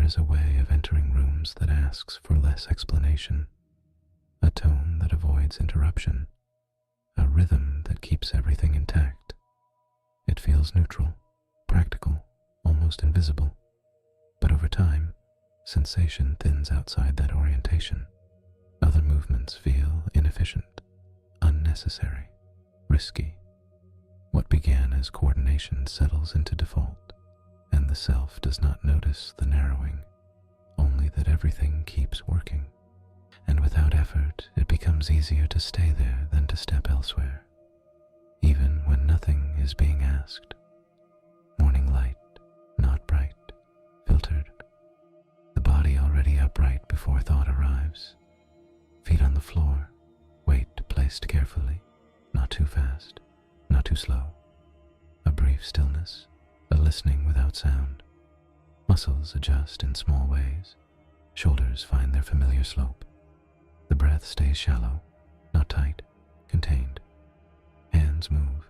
is a way of entering rooms that asks for less explanation, a tone that avoids interruption, a rhythm that keeps everything intact. It feels neutral, practical, almost invisible. But over time, sensation thins outside that orientation. Other movements feel inefficient, unnecessary, risky. What began as coordination settles into default, and the self does not notice the narrowing, only that everything keeps working. And without effort, it becomes easier to stay there than to step elsewhere, even when nothing is being asked. Morning light, not bright, filtered. The body already upright before thought arrives. Feet on the floor, weight placed carefully, not too fast, not too slow. A brief stillness, a listening without sound. Muscles adjust in small ways. Shoulders find their familiar slope. The breath stays shallow, not tight, contained. Hands move,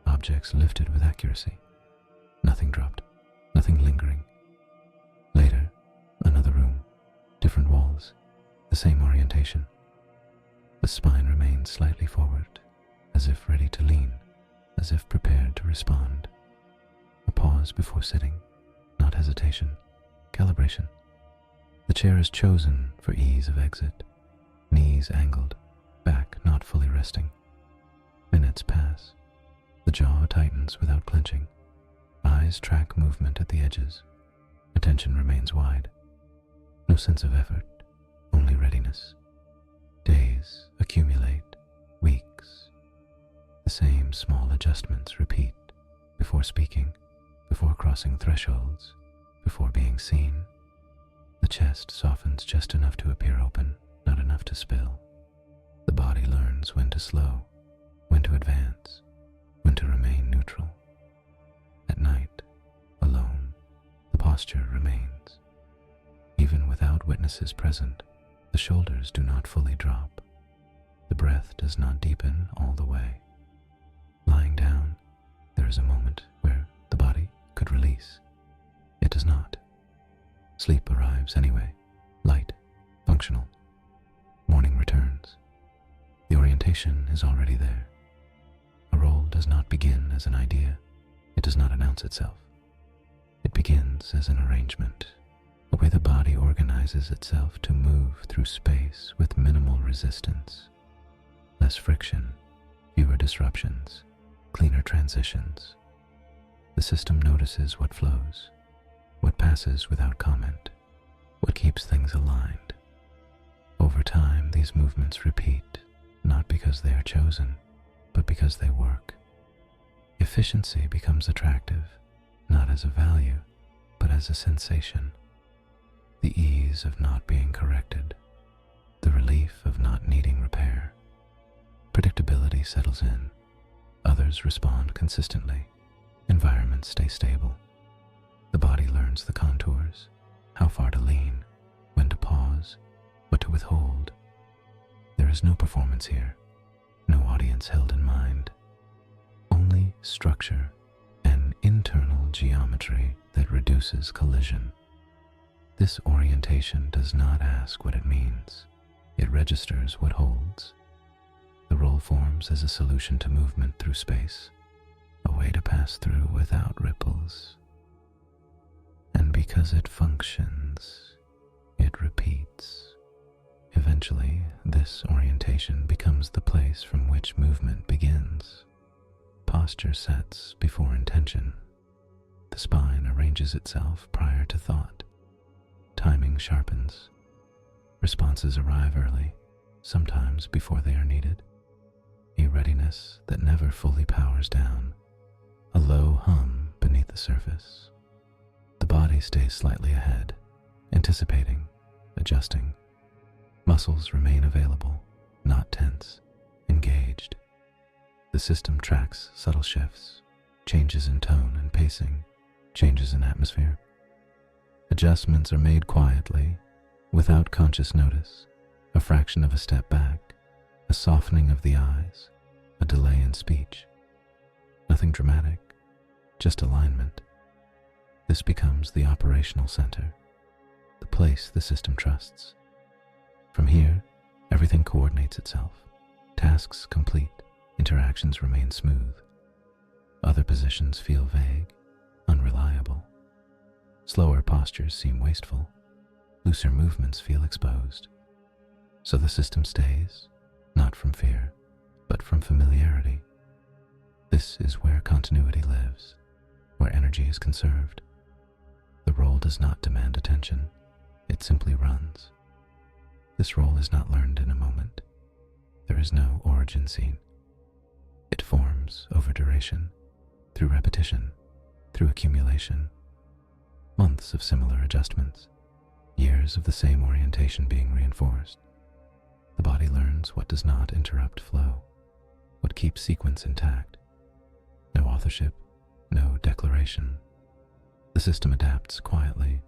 objects lifted with accuracy. Nothing dropped, nothing lingering. Later, another room, different walls, the same orientation. The spine remains slightly forward, as if ready to lean, as if prepared to respond. A pause before sitting, not hesitation, calibration. The chair is chosen for ease of exit, knees angled, back not fully resting. Minutes pass. The jaw tightens without clenching. Eyes track movement at the edges. Attention remains wide. No sense of effort, only readiness. Days accumulate, weeks. The same small adjustments repeat before speaking, before crossing thresholds, before being seen. The chest softens just enough to appear open, not enough to spill. The body learns when to slow, when to advance, when to remain neutral. At night, alone, the posture remains. Even without witnesses present, the shoulders do not fully drop. The breath does not deepen all the way. Lying down, there is a moment where the body could release. It does not. Sleep arrives anyway, light, functional. Morning returns. The orientation is already there. A role does not begin as an idea. It does not announce itself. It begins as an arrangement, a way the body organizes itself to move through space with minimal resistance. Less friction, fewer disruptions, cleaner transitions. The system notices what flows, what passes without comment, what keeps things aligned. Over time, these movements repeat, not because they are chosen, but because they work. Efficiency becomes attractive, not as a value, but as a sensation. The ease of not being corrected, the relief of not needing repair. Predictability settles in. Others respond consistently. Environments stay stable. The body learns the contours, how far to lean, when to pause, what to withhold. There is no performance here, no audience held in mind. Only structure and internal geometry that reduces collision. This orientation does not ask what it means. It registers what holds. The role forms as a solution to movement through space, a way to pass through without ripples. And because it functions, it repeats. Eventually, this orientation becomes the place from which movement begins. Posture sets before intention. The spine arranges itself prior to thought. Timing sharpens. Responses arrive early, sometimes before they are needed. A readiness that never fully powers down. A low hum beneath the surface. The body stays slightly ahead, anticipating, adjusting. Muscles remain available, not tense, engaged. The system tracks subtle shifts, changes in tone and pacing, changes in atmosphere. Adjustments are made quietly, without conscious notice, a fraction of a step back, a softening of the eyes, a delay in speech. Nothing dramatic, just alignment. This becomes the operational center, place the system trusts. From here, everything coordinates itself. Tasks complete, interactions remain smooth. Other positions feel vague, unreliable. Slower postures seem wasteful. Looser movements feel exposed. So the system stays, not from fear, but from familiarity. This is where continuity lives, where energy is conserved. The role does not demand attention, it simply runs. This role is not learned in a moment. There is no origin scene. It forms over duration, through repetition, through accumulation. Months of similar adjustments, years of the same orientation being reinforced. The body learns what does not interrupt flow, what keeps sequence intact. No authorship, no declaration. The system adapts quietly,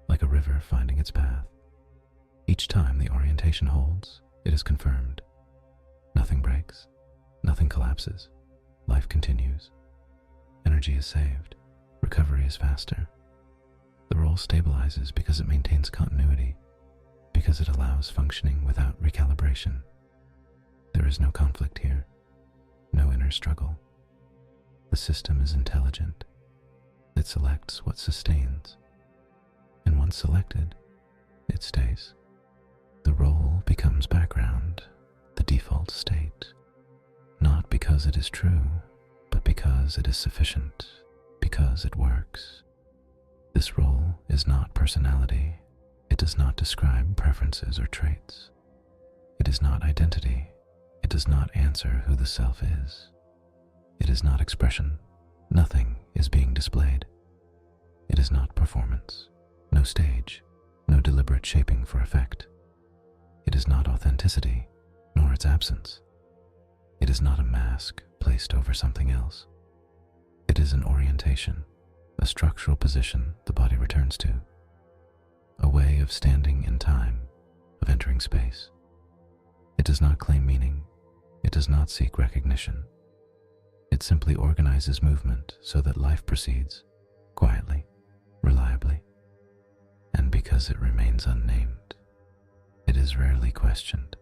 like a river finding its path. Each time the orientation holds, it is confirmed. Nothing breaks, nothing collapses. Life continues. Energy is saved, recovery is faster. The role stabilizes because it maintains continuity, because it allows functioning without recalibration. There is no conflict here, no inner struggle. The system is intelligent. It selects what sustains, and once selected, it stays. The role becomes background, the default state, not because it is true, but because it is sufficient, because it works. This role is not personality. It does not describe preferences or traits. It is not identity. It does not answer who the self is. It is not expression. Nothing is being displayed. It is not performance. No stage. No deliberate shaping for effect. It is not authenticity, nor its absence. It is not a mask placed over something else. It is an orientation, a structural position the body returns to, a way of standing in time, of entering space. It does not claim meaning. It does not seek recognition. It simply organizes movement so that life proceeds, quietly, reliably. And because it remains unnamed, it is rarely questioned,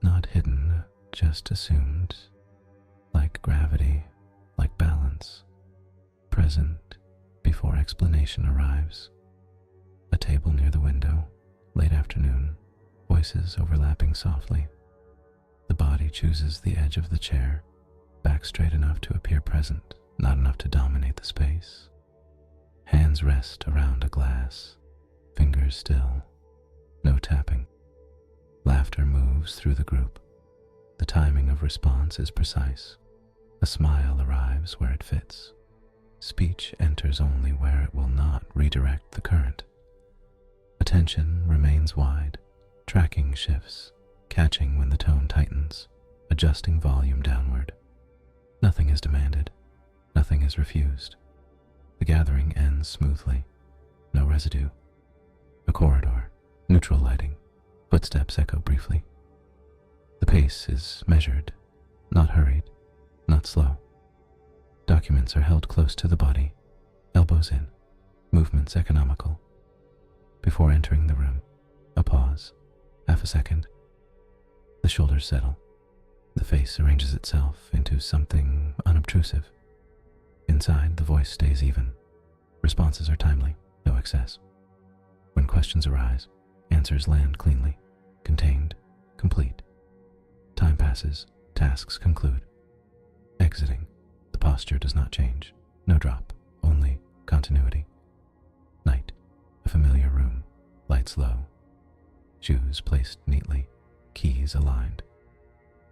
not hidden, just assumed, like gravity, like balance, present before explanation arrives. A table near the window, late afternoon, voices overlapping softly. The body chooses the edge of the chair, back straight enough to appear present, not enough to dominate the space. Hands rest around a glass, fingers still, no tapping. Laughter moves through the group. The timing of response is precise. A smile arrives where it fits. Speech enters only where it will not redirect the current. Attention remains wide. Tracking shifts, catching when the tone tightens, adjusting volume downward. Nothing is demanded. Nothing is refused. The gathering ends smoothly. No residue. A corridor, neutral lighting. Footsteps echo briefly. The pace is measured, not hurried, not slow. Documents are held close to the body, elbows in, movements economical. Before entering the room, a pause, half a second. The shoulders settle. The face arranges itself into something unobtrusive. Inside, the voice stays even. Responses are timely, no excess. When questions arise, answers land cleanly, contained, complete. Time passes, tasks conclude. Exiting, the posture does not change. No drop, only continuity. Night, a familiar room, lights low. Shoes placed neatly, keys aligned.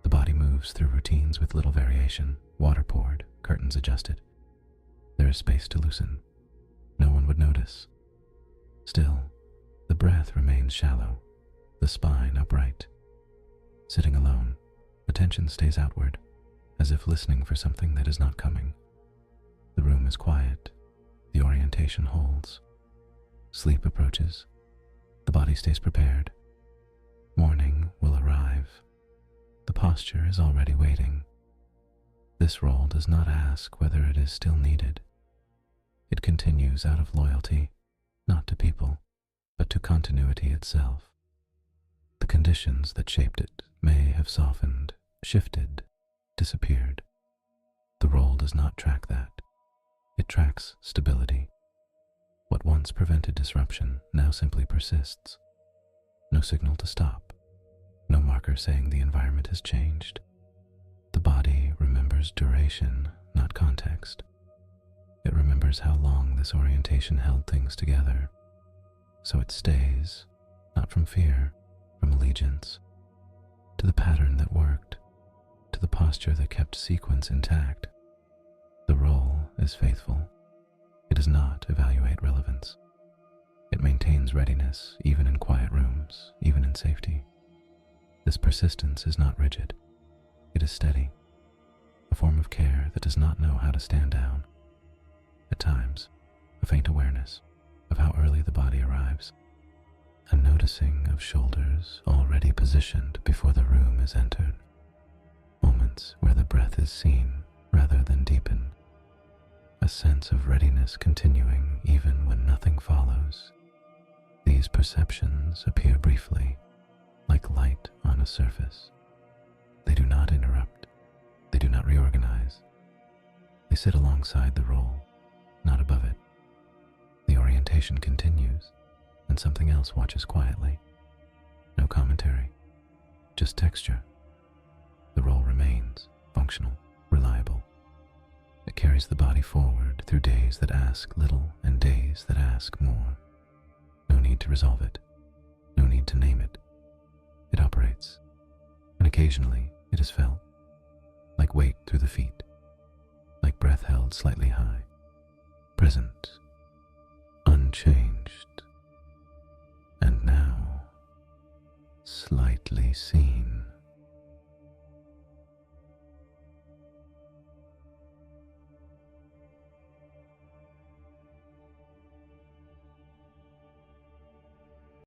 The body moves through routines with little variation, water poured, curtains adjusted. There is space to loosen. No one would notice. Still, the breath remains shallow, the spine upright. Sitting alone, attention stays outward, as if listening for something that is not coming. The room is quiet. The orientation holds. Sleep approaches. The body stays prepared. Morning will arrive. The posture is already waiting. This role does not ask whether it is still needed. It continues out of loyalty, not to people, but to continuity itself. The conditions that shaped it may have softened, shifted, disappeared. The role does not track that. It tracks stability. What once prevented disruption now simply persists. No signal to stop. No marker saying the environment has changed. The body remembers duration, not context. It remembers how long this orientation held things together. So it stays, not from fear, from allegiance, to the pattern that worked, to the posture that kept sequence intact. The role is faithful. It does not evaluate relevance. It maintains readiness even in quiet rooms, even in safety. This persistence is not rigid. It is steady, a form of care that does not know how to stand down. At times, a faint awareness of how early the body arrives, a noticing of shoulders already positioned before the room is entered, moments where the breath is seen rather than deepened, a sense of readiness continuing even when nothing follows. These perceptions appear briefly, like light on a surface. They do not interrupt. They do not reorganize. They sit alongside the role, not above it. The orientation continues, and something else watches quietly. No commentary, just texture. The role remains functional, reliable. It carries the body forward through days that ask little and days that ask more. No need to resolve it. No need to name it. It operates, and occasionally it is felt, like weight through the feet, like breath held slightly high, present, unchanged, and now slightly seen.